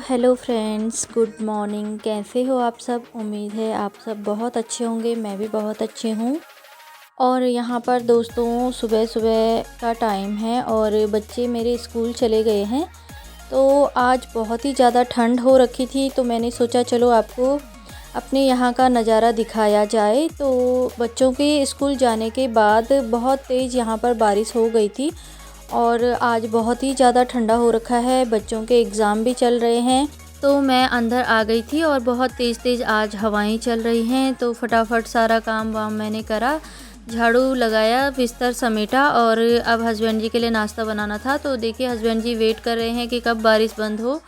Hello friends, good morning. कैसे हो आप सब? उम्मीद है आप सब बहुत अच्छे होंगे। मैं भी बहुत अच्छी हूँ। और यहाँ पर दोस्तों सुबह सुबह का टाइम है और बच्चे मेरे स्कूल चले गए हैं। तो आज बहुत ही ज़्यादा ठंड हो रखी थी, तो मैंने सोचा चलो आपको अपने यहाँ का नज़ारा दिखाया जाए। तो बच्चों के स्कूल जाने के बाद बहुत तेज़ यहाँ पर बारिश हो गई थी और आज बहुत ही ज़्यादा ठंडा हो रखा है। बच्चों के एग्ज़ाम भी चल रहे हैं, तो मैं अंदर आ गई थी और बहुत तेज़ तेज़ आज हवाएं चल रही हैं। तो फटाफट सारा काम वाम मैंने करा, झाड़ू लगाया, बिस्तर समेटा और अब हस्बैंड जी के लिए नाश्ता बनाना था। तो देखिए हस्बैंड जी वेट कर रहे हैं कि कब बारिश बंद हो,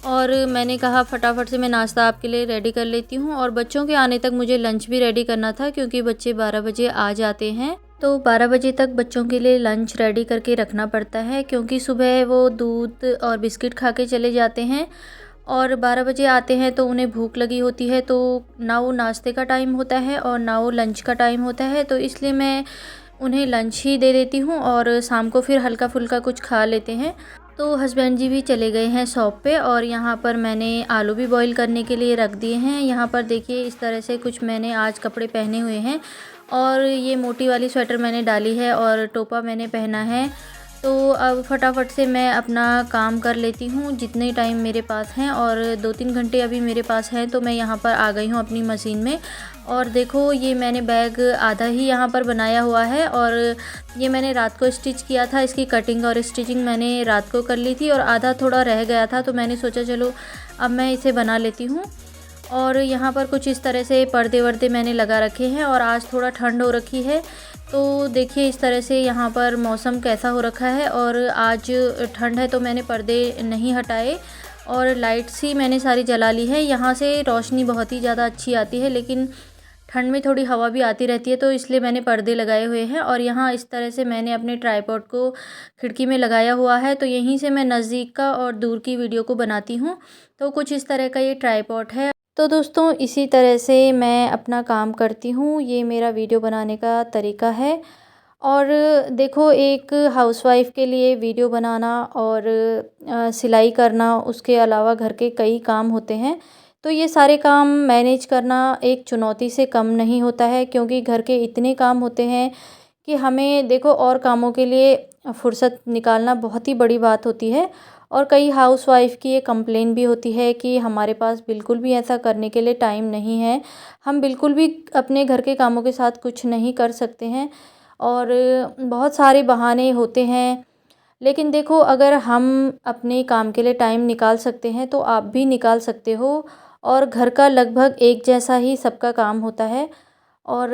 और मैंने कहा फटाफट से मैं नाश्ता आपके लिए रेडी कर लेती हूँ। और बच्चों के आने तक मुझे लंच भी रेडी करना था, क्योंकि बच्चे 12 बजे आ जाते हैं। तो 12 बजे तक बच्चों के लिए लंच रेडी करके रखना पड़ता है, क्योंकि सुबह वो दूध और बिस्किट खा के चले जाते हैं और 12 बजे आते हैं तो उन्हें भूख लगी होती है। तो ना वो नाश्ते का टाइम होता है और ना वो लंच का टाइम होता है, तो इसलिए मैं उन्हें लंच ही दे देती हूँ और शाम को फिर हल्का फुल्का कुछ खा लेते हैं। तो हस्बैंड जी भी चले गए हैं शॉप पे, और यहाँ पर मैंने आलू भी बॉईल करने के लिए रख दिए हैं। यहाँ पर देखिए इस तरह से कुछ मैंने आज कपड़े पहने हुए हैं, और ये मोटी वाली स्वेटर मैंने डाली है और टोपा मैंने पहना है। तो अब फटाफट से मैं अपना काम कर लेती हूँ जितने टाइम मेरे पास हैं, और 2-3 घंटे अभी मेरे पास हैं। तो मैं यहाँ पर आ गई हूँ अपनी मशीन में, और देखो ये मैंने बैग आधा ही यहाँ पर बनाया हुआ है, और ये मैंने रात को स्टिच किया था। इसकी कटिंग और स्टिचिंग मैंने रात को कर ली थी और आधा थोड़ा रह गया था, तो मैंने सोचा चलो अब मैं इसे बना लेती हूँ। और यहाँ पर कुछ इस तरह से पर्दे वर्दे मैंने लगा रखे हैं, और आज थोड़ा ठंड हो रखी है। तो देखिए इस तरह से यहाँ पर मौसम कैसा हो रखा है, और आज ठंड है तो मैंने पर्दे नहीं हटाए और लाइट्स ही मैंने सारी जला ली है। यहाँ से रोशनी बहुत ही ज़्यादा अच्छी आती है, लेकिन ठंड में थोड़ी हवा भी आती रहती है, तो इसलिए मैंने पर्दे लगाए हुए हैं। और यहाँ इस तरह से मैंने अपने ट्राइपॉड को खिड़की में लगाया हुआ है, तो यहीं से मैं नज़दीक का और दूर की वीडियो को बनाती हूँ। तो कुछ इस तरह का ये ट्राइपॉड है। तो दोस्तों इसी तरह से मैं अपना काम करती हूँ, ये मेरा वीडियो बनाने का तरीका है। और देखो एक हाउसवाइफ़ के लिए वीडियो बनाना और सिलाई करना, उसके अलावा घर के कई काम होते हैं। तो ये सारे काम मैनेज करना एक चुनौती से कम नहीं होता है, क्योंकि घर के इतने काम होते हैं कि हमें देखो और कामों के लिए फुर्सत निकालना बहुत ही बड़ी बात होती है। और कई हाउसवाइफ़ की ये कंप्लेन भी होती है कि हमारे पास बिल्कुल भी ऐसा करने के लिए टाइम नहीं है, हम बिल्कुल भी अपने घर के कामों के साथ कुछ नहीं कर सकते हैं, और बहुत सारे बहाने होते हैं। लेकिन देखो अगर हम अपने काम के लिए टाइम निकाल सकते हैं तो आप भी निकाल सकते हो, और घर का लगभग एक जैसा ही सबका काम होता है। और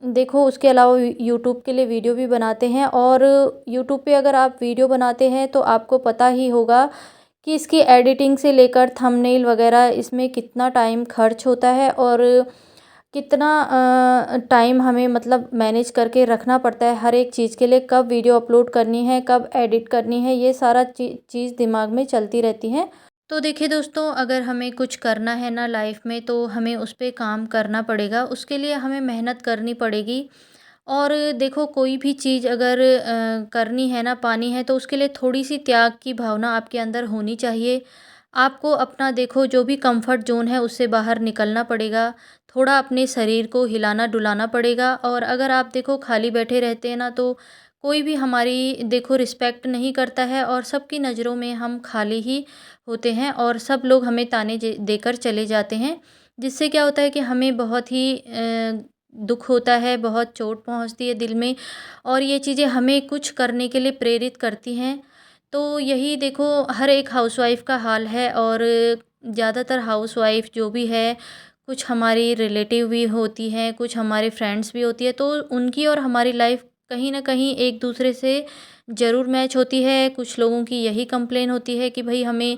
देखो उसके अलावा यूट्यूब के लिए वीडियो भी बनाते हैं, और यूट्यूब पे अगर आप वीडियो बनाते हैं तो आपको पता ही होगा कि इसकी एडिटिंग से लेकर थंबनेल वगैरह इसमें कितना टाइम खर्च होता है, और कितना टाइम हमें मतलब मैनेज करके रखना पड़ता है हर एक चीज़ के लिए। कब वीडियो अपलोड करनी है, कब एडिट करनी है, ये सारा चीज़ दिमाग में चलती रहती है। तो देखिए दोस्तों, अगर हमें कुछ करना है ना लाइफ में, तो हमें उस पे काम करना पड़ेगा, उसके लिए हमें मेहनत करनी पड़ेगी। और देखो कोई भी चीज़ अगर करनी है ना, पानी है, तो उसके लिए थोड़ी सी त्याग की भावना आपके अंदर होनी चाहिए। आपको अपना देखो जो भी कंफर्ट जोन है उससे बाहर निकलना पड़ेगा, थोड़ा अपने शरीर को हिलाना डुलाना पड़ेगा। और अगर आप देखो खाली बैठे रहते हैं ना, तो कोई भी हमारी देखो रिस्पेक्ट नहीं करता है, और सबकी नज़रों में हम खाली ही होते हैं, और सब लोग हमें ताने देकर चले जाते हैं। जिससे क्या होता है कि हमें बहुत ही दुख होता है, बहुत चोट पहुंचती है दिल में, और ये चीज़ें हमें कुछ करने के लिए प्रेरित करती हैं। तो यही देखो हर एक हाउसवाइफ़ का हाल है, और ज़्यादातर हाउसवाइफ़ जो भी है, कुछ हमारी रिलेटिव भी होती हैं, कुछ हमारे फ्रेंड्स भी होती है, तो उनकी और हमारी लाइफ कहीं न कहीं एक दूसरे से ज़रूर मैच होती है। कुछ लोगों की यही कंप्लेन होती है कि भई हमें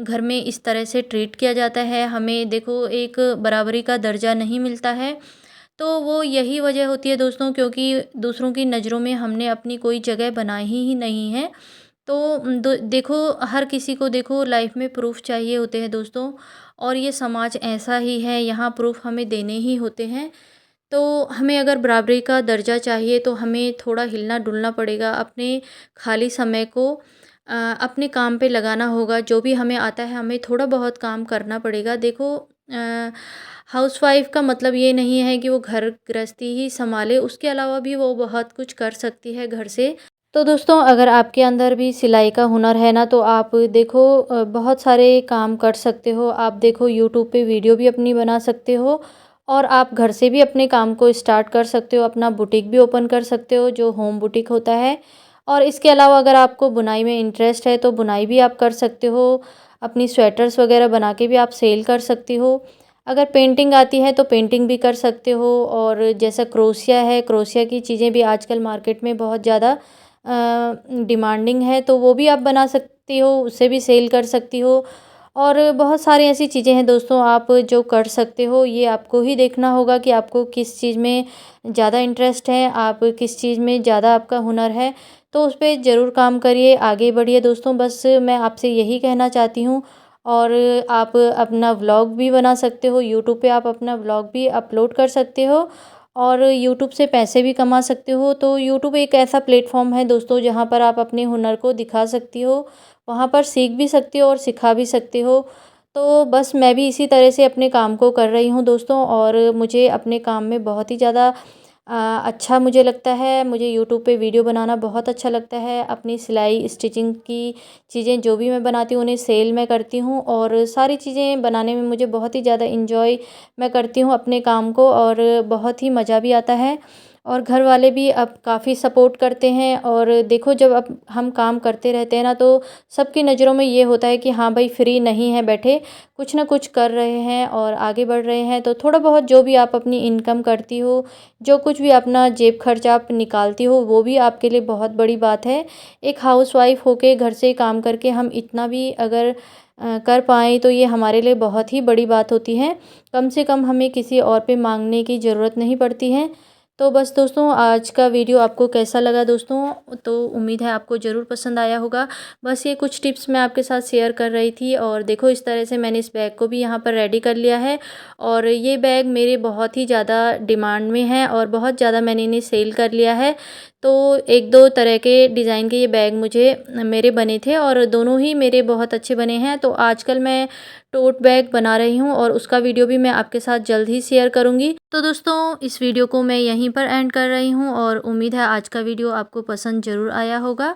घर में इस तरह से ट्रीट किया जाता है, हमें देखो एक बराबरी का दर्जा नहीं मिलता है। तो वो यही वजह होती है दोस्तों, क्योंकि दूसरों की नज़रों में हमने अपनी कोई जगह बनाई ही नहीं है। तो देखो हर किसी को देखो लाइफ में प्रूफ चाहिए होते हैं दोस्तों, और ये समाज ऐसा ही है, यहाँ प्रूफ हमें देने ही होते हैं। तो हमें अगर बराबरी का दर्जा चाहिए तो हमें थोड़ा हिलना डुलना पड़ेगा, अपने खाली समय को अपने काम पे लगाना होगा। जो भी हमें आता है हमें थोड़ा बहुत काम करना पड़ेगा। देखो हाउसवाइफ़ का मतलब ये नहीं है कि वो घर गृहस्थी ही सँभाले, उसके अलावा भी वो बहुत कुछ कर सकती है घर से। तो दोस्तों अगर आपके अंदर भी सिलाई का हुनर है ना, तो आप देखो बहुत सारे काम कर सकते हो। आप देखो यूट्यूब पे वीडियो भी अपनी बना सकते हो और आप घर से भी अपने काम को स्टार्ट कर सकते हो। अपना बुटीक भी ओपन कर सकते हो, जो होम बुटीक होता है। और इसके अलावा अगर आपको बुनाई में इंटरेस्ट है तो बुनाई भी आप कर सकते हो। अपनी स्वेटर्स वगैरह बना के भी आप सेल कर सकती हो। अगर पेंटिंग आती है तो पेंटिंग भी कर सकते हो। और जैसा क्रोशिया है, क्रोशिया की चीज़ें भी आजकल मार्केट में बहुत ज़्यादा डिमांडिंग है, तो वो भी आप बना सकती हो, उससे भी सेल कर सकती हो। और बहुत सारी ऐसी चीज़ें हैं दोस्तों आप जो कर सकते हो। ये आपको ही देखना होगा कि आपको किस चीज़ में ज़्यादा इंटरेस्ट है, आप किस चीज़ में ज़्यादा आपका हुनर है, तो उस पे ज़रूर काम करिए, आगे बढ़िए दोस्तों। बस मैं आपसे यही कहना चाहती हूँ। और आप अपना व्लॉग भी बना सकते हो, यूट्यूब पे आप अपना व्लॉग भी अपलोड कर सकते हो और यूट्यूब से पैसे भी कमा सकते हो। तो यूट्यूब एक ऐसा प्लेटफॉर्म है दोस्तों जहाँ पर आप अपने हुनर को दिखा सकती हो, वहाँ पर सीख भी सकते हो और सिखा भी सकते हो। तो बस मैं भी इसी तरह से अपने काम को कर रही हूँ दोस्तों, और मुझे अपने काम में बहुत ही ज़्यादा अच्छा मुझे लगता है। मुझे यूट्यूब पे वीडियो बनाना बहुत अच्छा लगता है। अपनी सिलाई स्टिचिंग की चीज़ें जो भी मैं बनाती हूँ उन्हें सेल मैं करती हूँ, और सारी चीज़ें बनाने में मुझे बहुत ही ज़्यादा इंजॉय मैं करती हूँ अपने काम को, और बहुत ही मज़ा भी आता है। और घर वाले भी अब काफ़ी सपोर्ट करते हैं। और देखो जब अब हम काम करते रहते हैं ना, तो सबकी नज़रों में ये होता है कि हाँ भाई फ्री नहीं है बैठे, कुछ ना कुछ कर रहे हैं और आगे बढ़ रहे हैं। तो थोड़ा बहुत जो भी आप अपनी इनकम करती हो, जो कुछ भी अपना जेब खर्च आप निकालती हो, वो भी आपके लिए बहुत बड़ी बात है। एक हाउसवाइफ़ होके घर से काम करके हम इतना भी अगर कर पाएँ तो ये हमारे लिए बहुत ही बड़ी बात होती है। कम से कम हमें किसी और पे माँगने की ज़रूरत नहीं पड़ती है। तो बस दोस्तों आज का वीडियो आपको कैसा लगा दोस्तों? तो उम्मीद है आपको ज़रूर पसंद आया होगा। बस ये कुछ टिप्स मैं आपके साथ शेयर कर रही थी, और देखो इस तरह से मैंने इस बैग को भी यहाँ पर रेडी कर लिया है। और ये बैग मेरे बहुत ही ज़्यादा डिमांड में है और बहुत ज़्यादा मैंने इन्हें सेल कर लिया है। तो 1-2 तरह के डिज़ाइन के ये बैग मेरे बने थे और दोनों ही मेरे बहुत अच्छे बने हैं। तो आजकल मैं टोट बैग बना रही हूँ और उसका वीडियो भी मैं आपके साथ जल्द ही शेयर करूँगी। तो दोस्तों इस वीडियो को मैं यहीं पर एंड कर रही हूँ, और उम्मीद है आज का वीडियो आपको पसंद ज़रूर आया होगा।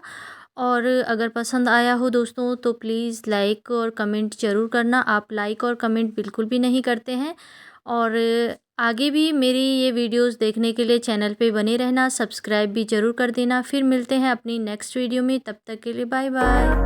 और अगर पसंद आया हो दोस्तों तो प्लीज़ लाइक और कमेंट ज़रूर करना। आप लाइक और कमेंट बिल्कुल भी नहीं करते हैं। और आगे भी मेरी ये वीडियोस देखने के लिए चैनल पे बने रहना, सब्सक्राइब भी ज़रूर कर देना। फिर मिलते हैं अपनी नेक्स्ट वीडियो में, तब तक के लिए बाय बाय।